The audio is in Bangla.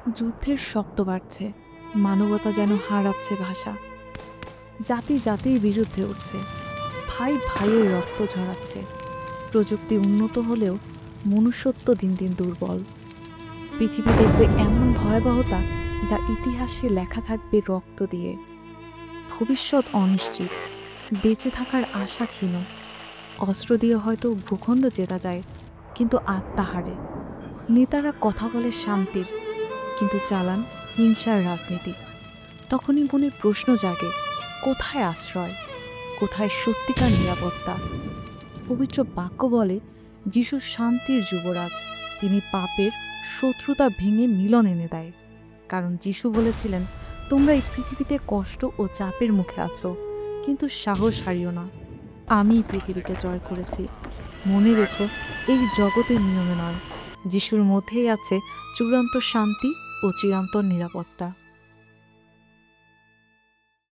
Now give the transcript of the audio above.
যুদ্ধের শব্দ বাড়ছে, মানবতা যেন হারাচ্ছে ভাষা। জাতি জাতির বিরুদ্ধে উঠছে, ভাই ভাইয়ের রক্ত ঝরাচ্ছে। প্রযুক্তি উন্নত হলেও মনুষ্যত্ব দিন দিন দুর্বল। পৃথিবী দেখবে এমন ভয়াবহতা যা ইতিহাসে লেখা থাকবে রক্ত দিয়ে। ভবিষ্যৎ অনিশ্চিত, বেঁচে থাকার আশা ক্ষীণ। অস্ত্র দিয়ে হয়তো ভূখণ্ড জেতা যায়, কিন্তু আত্মা হারে। নেতারা কথা বলে শান্তির, কিন্তু চালান হিংসার রাজনীতি। তখনই মনে প্রশ্ন জাগে, কোথায় আশ্রয়, কোথায় সত্যিকার নিরাপত্তা? পবিত্র বাক্য বলে যিশু শান্তির যুবরাজ। তিনি পাপের শত্রুতা ভেঙে মিলন এনে দেয়। কারণ যিশু বলেছিলেন, তোমরা এই পৃথিবীতে কষ্ট ও চাপের মুখে আছো, কিন্তু সাহস হারিও না, আমি পৃথিবীকে জয় করেছি। মনে রেখো, এই জগতের নিয়মে নয়, যিশুর মধ্যেই আছে চূড়ান্ত শান্তি ও চিরন্তন নিরাপত্তা।